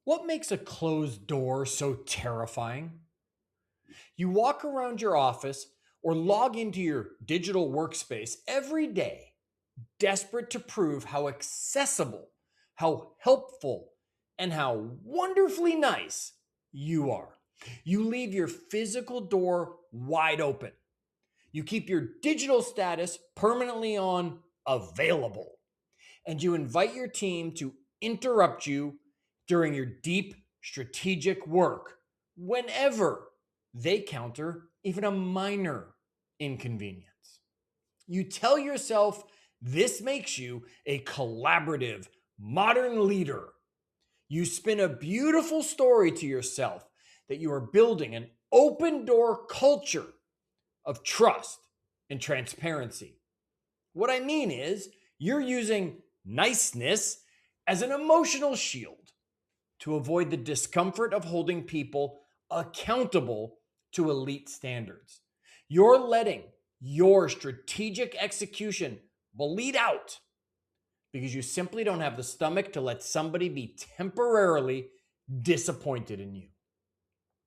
What makes a closed door so terrifying? You walk around your office or log into your digital workspace every day, desperate to prove how accessible, how helpful, and how wonderfully nice you are. You leave your physical door wide open. You keep your digital status permanently on available. And you invite your team to interrupt you during your deep strategic work whenever they counter even a minor inconvenience. You tell yourself this makes you a collaborative, modern leader. You spin a beautiful story to yourself that you are building an open door culture of trust and transparency. What I mean is, you're using niceness as an emotional shield to avoid the discomfort of holding people accountable to elite standards. You're letting your strategic execution bleed out because you simply don't have the stomach to let somebody be temporarily disappointed in you.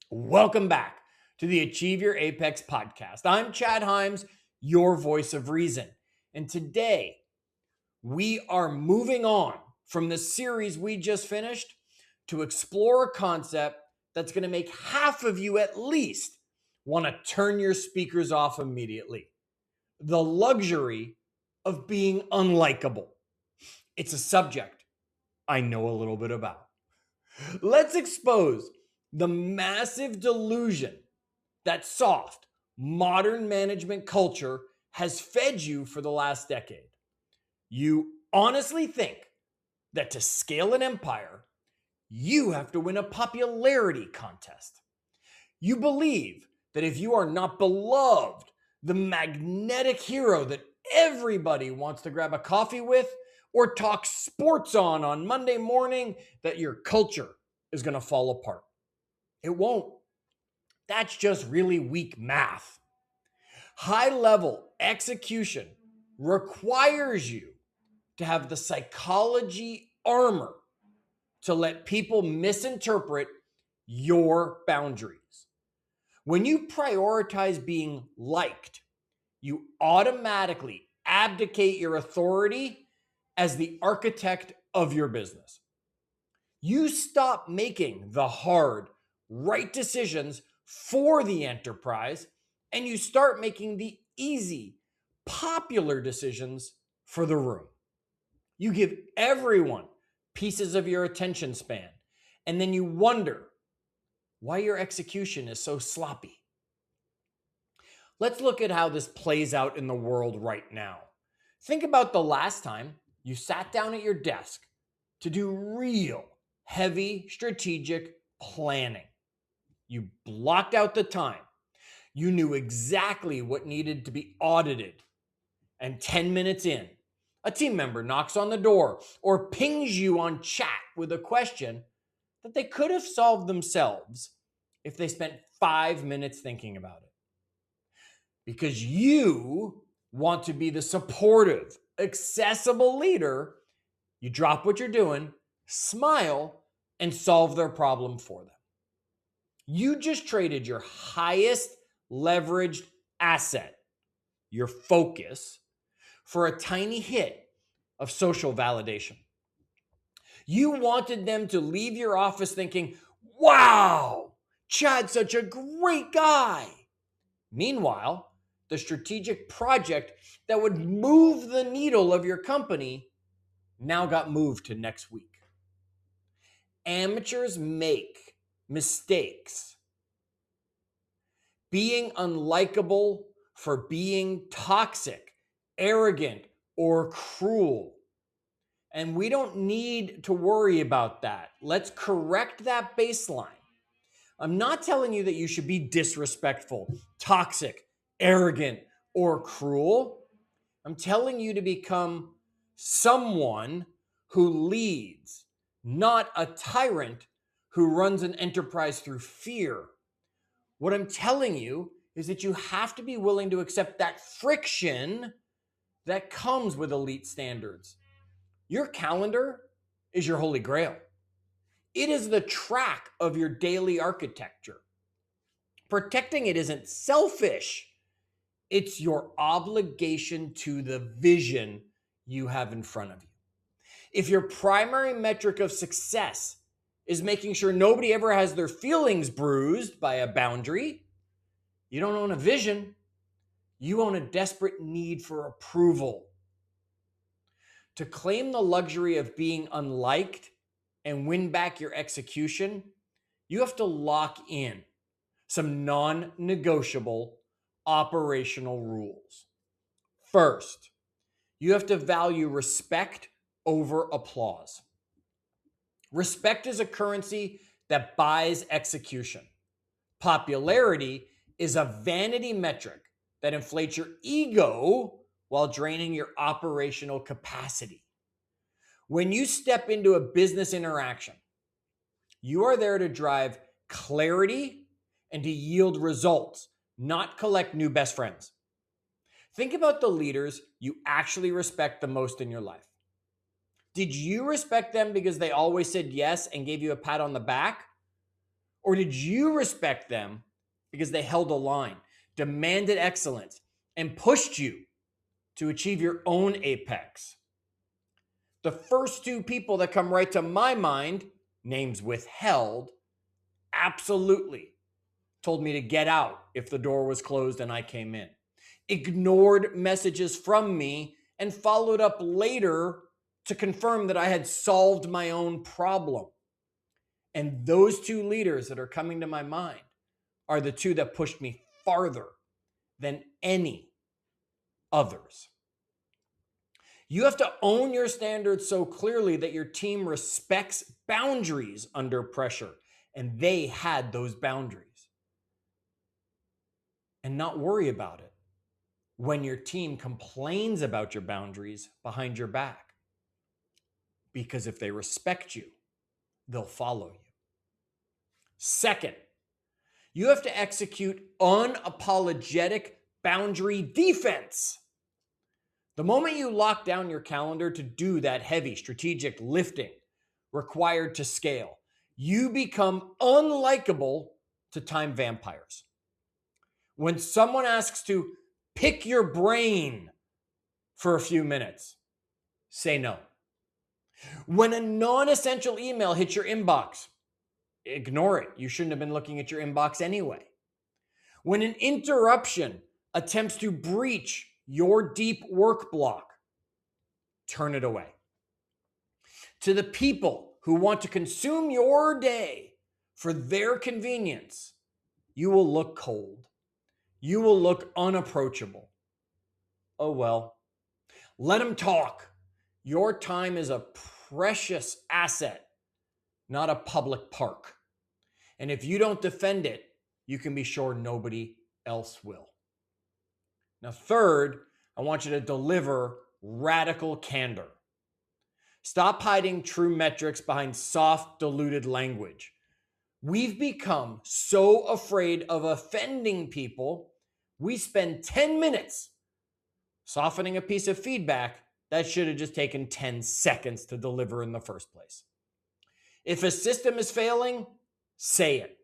Welcome back to the Achieve Your Apex podcast. I'm Chad Hyams, your voice of reason. And today, we are moving on from the series we just finished to explore a concept that's going to make half of you at least want to turn your speakers off immediately. The luxury of being unlikable. It's a subject I know a little bit about. Let's expose the massive delusion that soft, modern management culture has fed you for the last decade. You honestly think that to scale an empire, you have to win a popularity contest. You believe that if you are not beloved, the magnetic hero that everybody wants to grab a coffee with or talk sports on Monday morning, that your culture is going to fall apart. It won't. That's just really weak math. High-level execution requires you to have the psychology armor to let people misinterpret your boundaries. When you prioritize being liked, you automatically abdicate your authority as the architect of your business. You stop making the hard, right decisions for the enterprise, and you start making the easy, popular decisions for the room. You give everyone pieces of your attention span, and then you wonder why your execution is so sloppy. Let's look at how this plays out in the world right now. Think about the last time you sat down at your desk to do real, heavy, strategic planning. You blocked out the time. You knew exactly what needed to be audited. And 10 minutes in, a team member knocks on the door or pings you on chat with a question that they could have solved themselves if they spent 5 minutes thinking about it. Because you want to be the supportive, accessible leader, you drop what you're doing, smile, and solve their problem for them. You just traded your highest leveraged asset, your focus, for a tiny hit of social validation. You wanted them to leave your office thinking, wow, Chad's such a great guy. Meanwhile, the strategic project that would move the needle of your company now got moved to next week. Amateurs make mistakes. Being unlikable for being toxic, arrogant, or cruel. And we don't need to worry about that. Let's correct that baseline. I'm not telling you that you should be disrespectful, toxic, arrogant, or cruel. I'm telling you to become someone who leads, not a tyrant who runs an enterprise through fear. What I'm telling you is that you have to be willing to accept that friction that comes with elite standards. Your calendar is your holy grail. It is the track of your daily architecture. Protecting it isn't selfish. It's your obligation to the vision you have in front of you. If your primary metric of success is making sure nobody ever has their feelings bruised by a boundary, you don't own a vision. You own a desperate need for approval. To claim the luxury of being unliked and win back your execution, you have to lock in some non-negotiable operational rules. First, you have to value respect over applause. Respect is a currency that buys execution. Popularity is a vanity metric that inflates your ego while draining your operational capacity. When you step into a business interaction, you are there to drive clarity and to yield results, not collect new best friends. Think about the leaders you actually respect the most in your life. Did you respect them because they always said yes and gave you a pat on the back? Or did you respect them because they held a line, demanded excellence, and pushed you to achieve your own apex? The first two people that come right to my mind, names withheld, absolutely told me to get out if the door was closed and I came in. Ignored messages from me and followed up later to confirm that I had solved my own problem. And those two leaders that are coming to my mind are the two that pushed me farther than any others. You have to own your standards so clearly that your team respects boundaries under pressure, and they had those boundaries. And not worry about it when your team complains about your boundaries behind your back. Because if they respect you, they'll follow you. Second, you have to execute unapologetic boundary defense. The moment you lock down your calendar to do that heavy strategic lifting required to scale, you become unlikable to time vampires. When someone asks to pick your brain for a few minutes, say no. When a non-essential email hits your inbox, ignore it. You shouldn't have been looking at your inbox anyway. When an interruption attempts to breach your deep work block, turn it away. To the people who want to consume your day for their convenience, you will look cold. You will look unapproachable. Oh well. Let them talk. Your time is a precious asset, not a public park. And if you don't defend it, you can be sure nobody else will. Now, third, I want you to deliver radical candor. Stop hiding true metrics behind soft, diluted language. We've become so afraid of offending people, we spend 10 minutes softening a piece of feedback that should have just taken 10 seconds to deliver in the first place. If a system is failing, say it.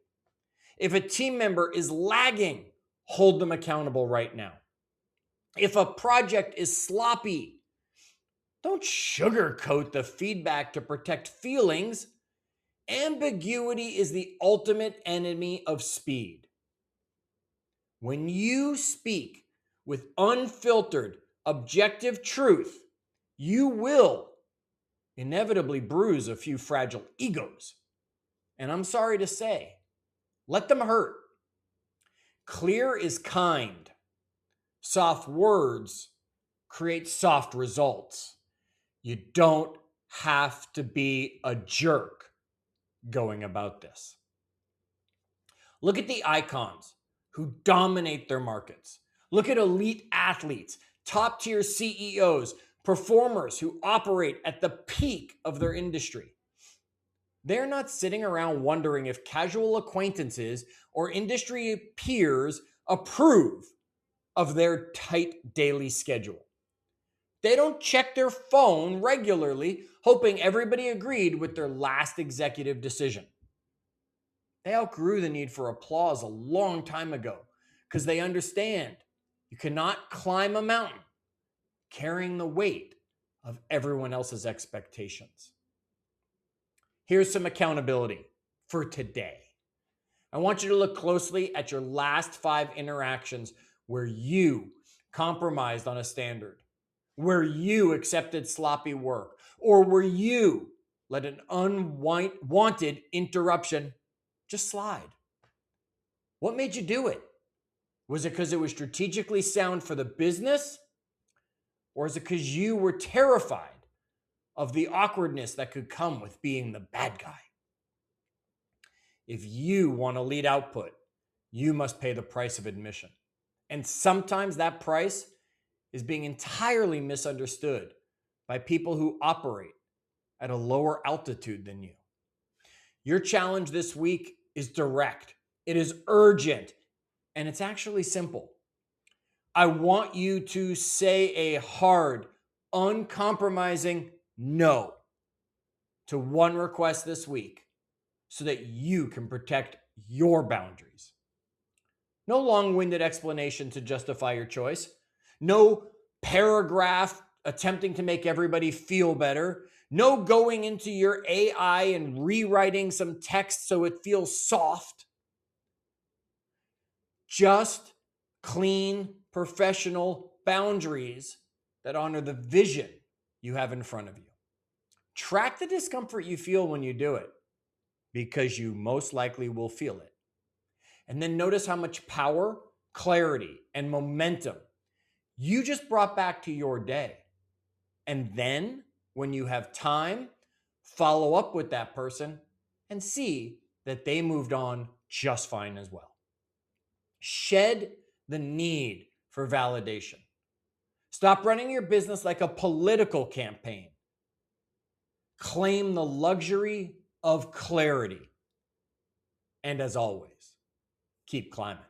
If a team member is lagging, hold them accountable right now. If a project is sloppy, don't sugarcoat the feedback to protect feelings. Ambiguity is the ultimate enemy of speed. When you speak with unfiltered, objective truth, you will inevitably bruise a few fragile egos. And I'm sorry to say, let them hurt. Clear is kind. Soft words create soft results. You don't have to be a jerk going about this. Look at the icons who dominate their markets. Look at elite athletes, top-tier CEOs, performers who operate at the peak of their industry. They're not sitting around wondering if casual acquaintances or industry peers approve of their tight daily schedule. They don't check their phone regularly, hoping everybody agreed with their last executive decision. They outgrew the need for applause a long time ago because they understand you cannot climb a mountain carrying the weight of everyone else's expectations. Here's some accountability for today. I want you to look closely at your last 5 interactions where you compromised on a standard, where you accepted sloppy work, or where you let an unwanted interruption just slide. What made you do it? Was it because it was strategically sound for the business? Or is it because you were terrified of the awkwardness that could come with being the bad guy? If you want to lead output, you must pay the price of admission. And sometimes that price is being entirely misunderstood by people who operate at a lower altitude than you. Your challenge this week is direct, it is urgent, and it's actually simple. I want you to say a hard, uncompromising no to one request this week so that you can protect your boundaries. No long-winded explanation to justify your choice. No paragraph attempting to make everybody feel better. No going into your AI and rewriting some text so it feels soft. Just clean, professional boundaries that honor the vision you have in front of you. Track the discomfort you feel when you do it, because you most likely will feel it. And then notice how much power, clarity, and momentum you just brought back to your day. And then, when you have time, follow up with that person and see that they moved on just fine as well. Shed the need for validation. Stop running your business like a political campaign. Claim the luxury of clarity. And as always, keep climbing.